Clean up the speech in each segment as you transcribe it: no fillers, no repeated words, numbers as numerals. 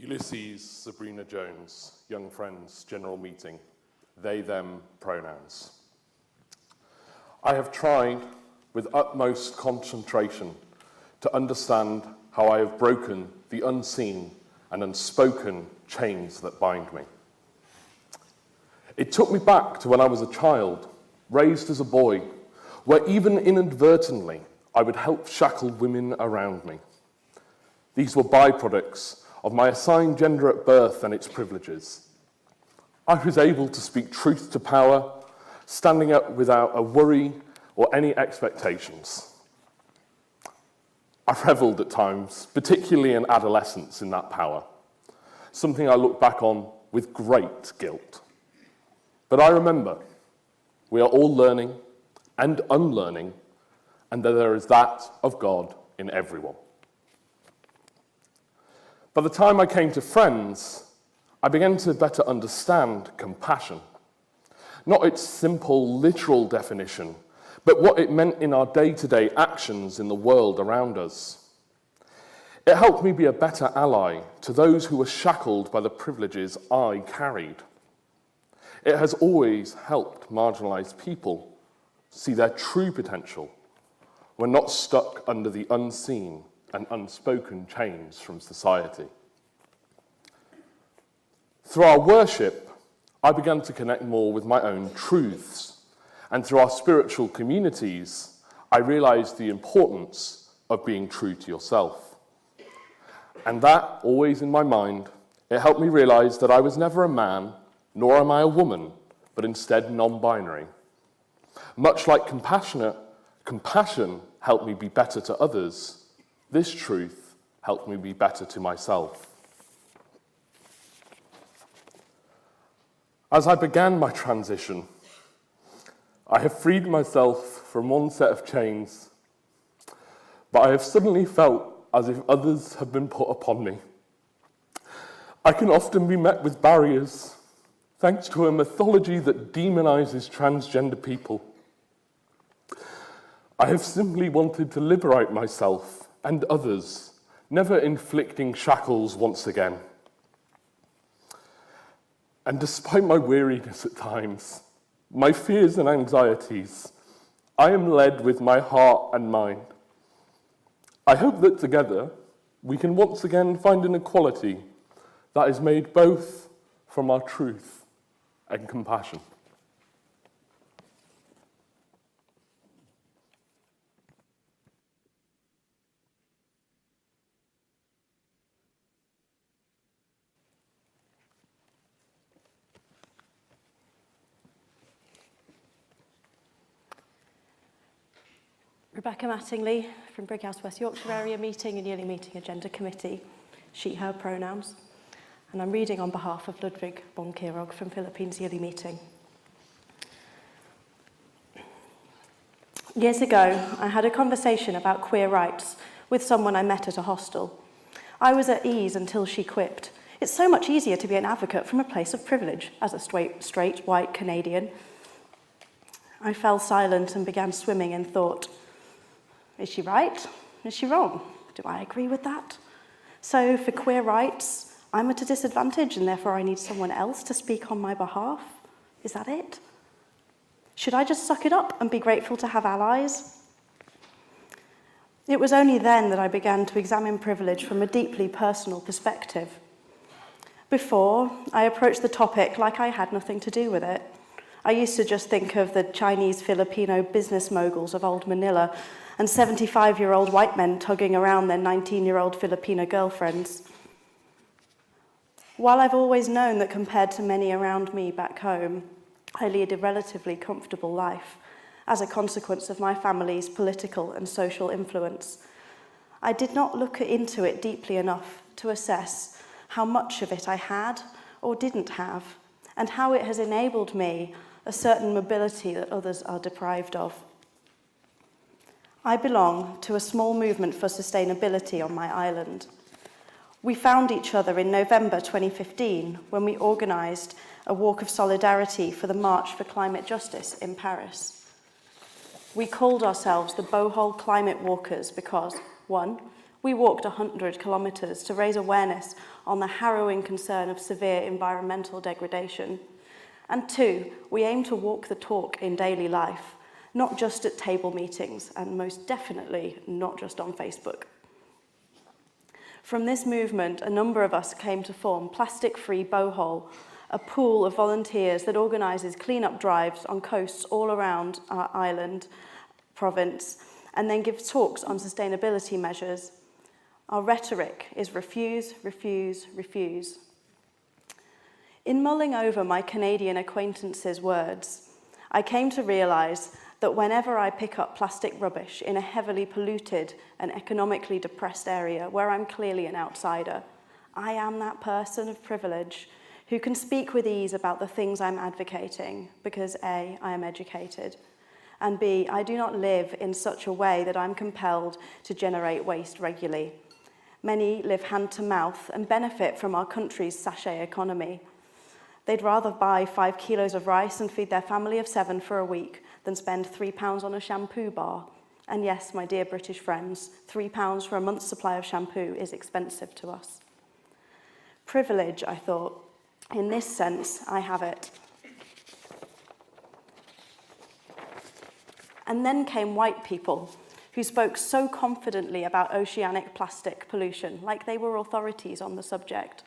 Ulysses, Sabrina Jones, Young Friends, General Meeting, they, them, pronouns. I have tried with utmost concentration to understand how I have broken the unseen and unspoken chains that bind me. It took me back to when I was a child, raised as a boy, where even inadvertently I would help shackled women around me. These were byproducts of my assigned gender at birth and its privileges. I was able to speak truth to power, standing up without a worry or any expectations. I revelled at times, particularly in adolescence, in that power, something I look back on with great guilt. But I remember we are all learning and unlearning, and that there is that of God in everyone. By the time I came to Friends, I began to better understand compassion, not its simple, literal definition, but what it meant in our day-to-day actions in the world around us. It helped me be a better ally to those who were shackled by the privileges I carried. It has always helped marginalized people see their true potential when not stuck under the unseen and unspoken chains from society. Through our worship, I began to connect more with my own truths, and through our spiritual communities, I realized the importance of being true to yourself. And that, always in my mind, it helped me realize that I was never a man, nor am I a woman, but instead non-binary. Much like compassion helped me be better to others, this truth helped me be better to myself. As I began my transition, I have freed myself from one set of chains, but I have suddenly felt as if others have been put upon me. I can often be met with barriers, thanks to a mythology that demonizes transgender people. I have simply wanted to liberate myself and others, never inflicting shackles once again. And despite my weariness at times, my fears and anxieties, I am led with my heart and mind. I hope that together we can once again find an equality that is made both from our truth and compassion. Rebecca Mattingly from Brighouse, West Yorkshire Area Meeting and Yearly Meeting Agenda Committee, she, her pronouns. And I'm reading on behalf of Ludwig von Quirog from Philippines Yearly Meeting. Years ago, I had a conversation about queer rights with someone I met at a hostel. I was at ease until she quipped, "It's so much easier to be an advocate from a place of privilege as a straight white Canadian." I fell silent and began swimming in thought. Is she right? Is she wrong? Do I agree with that? So for queer rights, I'm at a disadvantage and therefore I need someone else to speak on my behalf? Is that it? Should I just suck it up and be grateful to have allies? It was only then that I began to examine privilege from a deeply personal perspective. Before, I approached the topic like I had nothing to do with it. I used to just think of the Chinese-Filipino business moguls of old Manila and 75-year-old white men tugging around their 19-year-old Filipino girlfriends. While I've always known that compared to many around me back home, I lead a relatively comfortable life as a consequence of my family's political and social influence, I did not look into it deeply enough to assess how much of it I had or didn't have, and how it has enabled me a certain mobility that others are deprived of. I belong to a small movement for sustainability on my island. We found each other in November 2015 when we organised a walk of solidarity for the March for Climate Justice in Paris. We called ourselves the Bohol Climate Walkers because, 1, We walked 100 kilometres to raise awareness on the harrowing concern of severe environmental degradation. And 2, we aim to walk the talk in daily life, not just at table meetings, and most definitely not just on Facebook. From this movement, a number of us came to form Plastic Free Bohol, a pool of volunteers that organises clean-up drives on coasts all around our island province, and then gives talks on sustainability measures. Our rhetoric is refuse, refuse, refuse. In mulling over my Canadian acquaintances' words, I came to realise that whenever I pick up plastic rubbish in a heavily polluted and economically depressed area where I'm clearly an outsider, I am that person of privilege who can speak with ease about the things I'm advocating because A, I am educated, and B, I do not live in such a way that I'm compelled to generate waste regularly. Many live hand to mouth and benefit from our country's sachet economy. They'd rather buy 5 kilos of rice and feed their family of 7 for a week than spend £3 on a shampoo bar. And yes, my dear British friends, £3 for a month's supply of shampoo is expensive to us. Privilege, I thought. In this sense, I have it. And then came white people who spoke so confidently about oceanic plastic pollution, like they were authorities on the subject.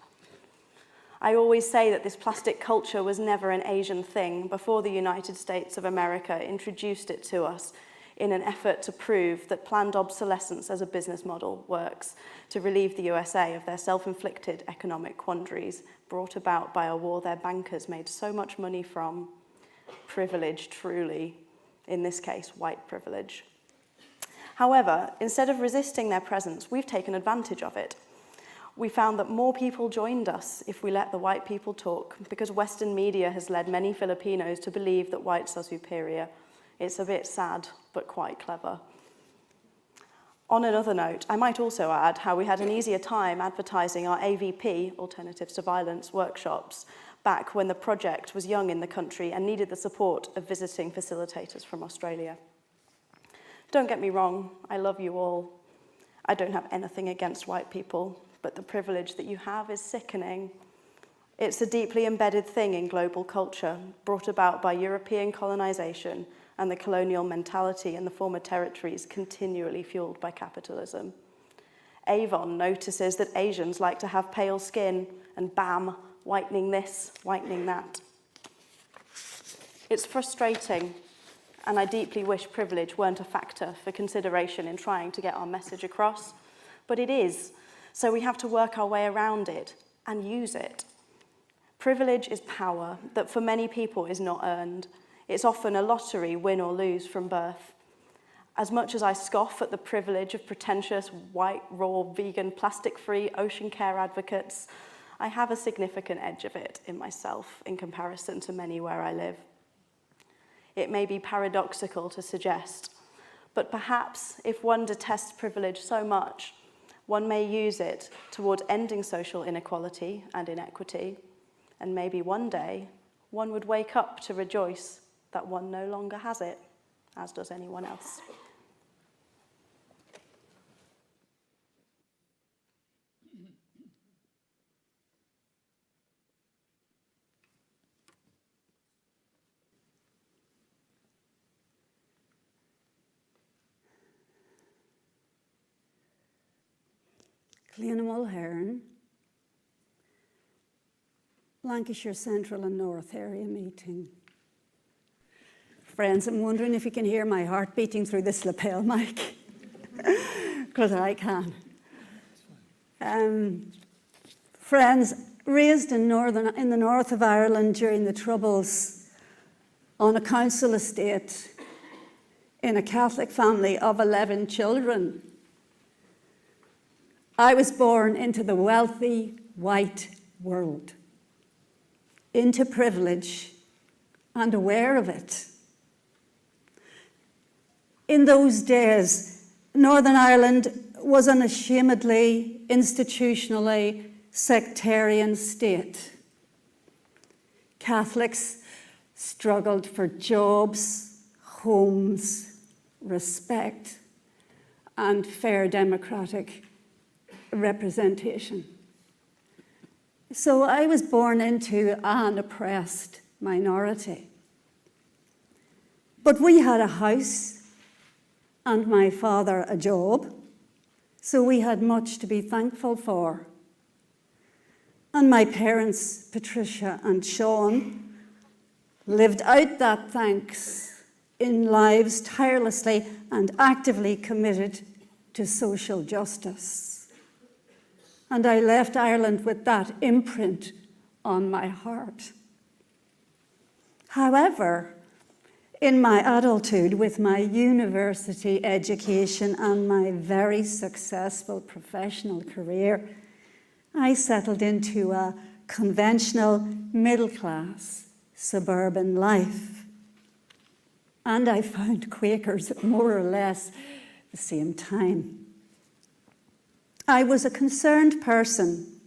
I always say that this plastic culture was never an Asian thing before the United States of America introduced it to us in an effort to prove that planned obsolescence as a business model works to relieve the USA of their self-inflicted economic quandaries brought about by a war their bankers made so much money from. Privilege, truly. In this case, white privilege. However, instead of resisting their presence, we've taken advantage of it. We found that more people joined us if we let the white people talk, because Western media has led many Filipinos to believe that whites are superior. It's a bit sad, but quite clever. On another note, I might also add how we had an easier time advertising our AVP, Alternatives to Violence, workshops, back when the project was young in the country and needed the support of visiting facilitators from Australia. Don't get me wrong, I love you all. I don't have anything against white people, but the privilege that you have is sickening. It's a deeply embedded thing in global culture, brought about by European colonization and the colonial mentality in the former territories continually fueled by capitalism. Avon notices that Asians like to have pale skin, and bam, whitening this, whitening that. It's frustrating, and I deeply wish privilege weren't a factor for consideration in trying to get our message across, but it is, so we have to work our way around it and use it. Privilege is power that for many people is not earned. It's often a lottery, win or lose from birth. As much as I scoff at the privilege of pretentious, white, raw, vegan, plastic-free ocean care advocates, I have a significant edge of it in myself in comparison to many where I live. It may be paradoxical to suggest, but perhaps if one detests privilege so much, one may use it toward ending social inequality and inequity, and maybe one day one would wake up to rejoice that one no longer has it, as does anyone else. Cliodhna Mulhern, Lancashire Central and North Area meeting. Friends, I'm wondering if you can hear my heart beating through this lapel mic, because I can. Friends, raised in the north of Ireland during the Troubles on a council estate in a Catholic family of 11 children, I was born into the wealthy white world, into privilege and aware of it. In those days, Northern Ireland was an unashamedly, institutionally sectarian state. Catholics struggled for jobs, homes, respect, and fair democratic representation. So I was born into an oppressed minority. But we had a house and my father a job, so we had much to be thankful for. And my parents, Patricia and Sean, lived out that thanks in lives tirelessly and actively committed to social justice. And I left Ireland with that imprint on my heart. However, in my adulthood, with my university education and my very successful professional career, I settled into a conventional middle-class suburban life. And I found Quakers at more or less the same time. I was a concerned person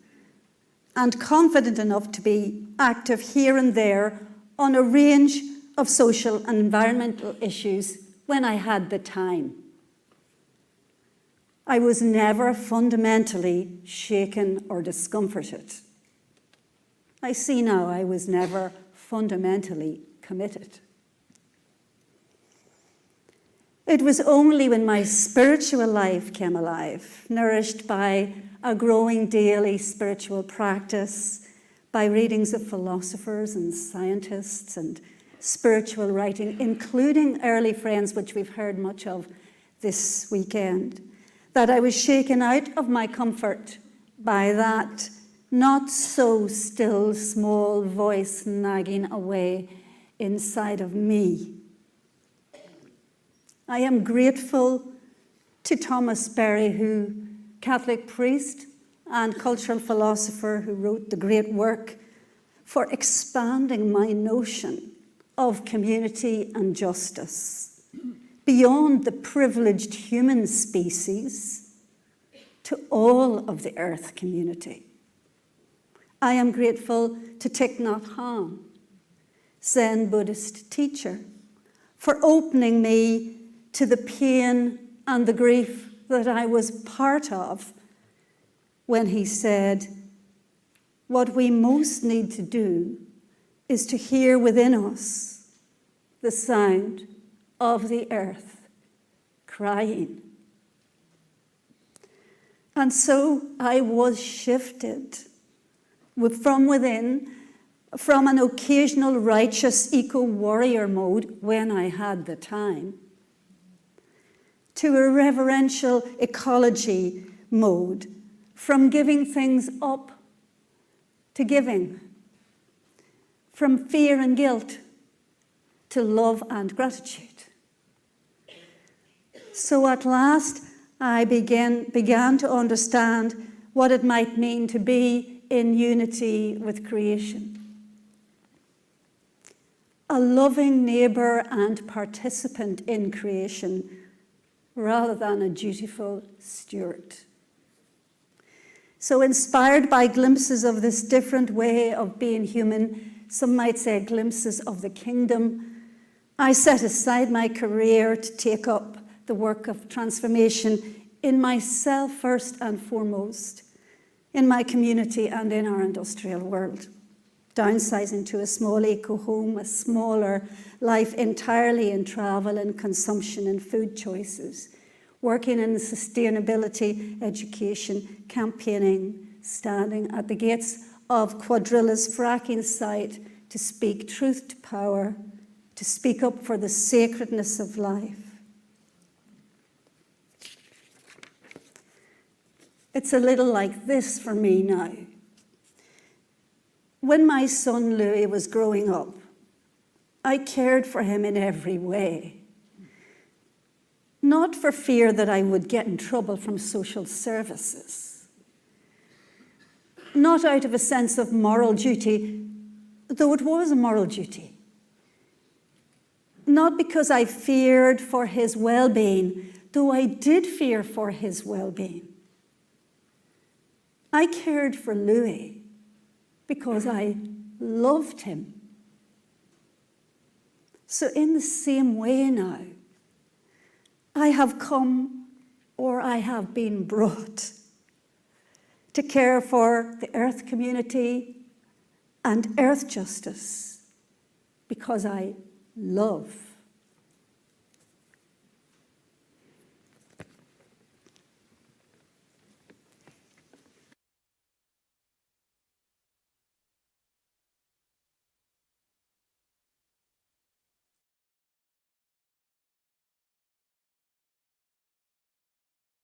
and confident enough to be active here and there on a range of social and environmental issues when I had the time. I was never fundamentally shaken or discomforted. I see now I was never fundamentally committed. It was only when my spiritual life came alive, nourished by a growing daily spiritual practice, by readings of philosophers and scientists and spiritual writing, including early friends, which we've heard much of this weekend, that I was shaken out of my comfort by that not so still small voice nagging away inside of me. I am grateful to Thomas Berry, Catholic priest and cultural philosopher who wrote the great work, for expanding my notion of community and justice beyond the privileged human species to all of the earth community. I am grateful to Thich Nhat Hanh, Zen Buddhist teacher, for opening me to the pain and the grief that I was part of when he said, what we most need to do is to hear within us the sound of the earth crying. And so I was shifted from within, from an occasional righteous eco-warrior mode when I had the time, to a reverential ecology mode, from giving things up to giving, from fear and guilt to love and gratitude. So at last, I began to understand what it might mean to be in unity with creation. A loving neighbour and participant in creation, rather than a dutiful steward. So inspired by glimpses of this different way of being human, some might say glimpses of the kingdom, I set aside my career to take up the work of transformation in myself first and foremost, in my community and in our industrial world. Downsizing to a small eco-home, a smaller life entirely in travel and consumption and food choices, working in sustainability, education, campaigning, standing at the gates of Quadrilla's fracking site to speak truth to power, to speak up for the sacredness of life. It's a little like this for me now. When my son Louis was growing up, I cared for him in every way. Not for fear that I would get in trouble from social services. Not out of a sense of moral duty, though it was a moral duty. Not because I feared for his well-being, though I did fear for his well-being. I cared for Louis because I loved him. So in the same way now, I have come, or I have been brought, to care for the earth community and earth justice, because I love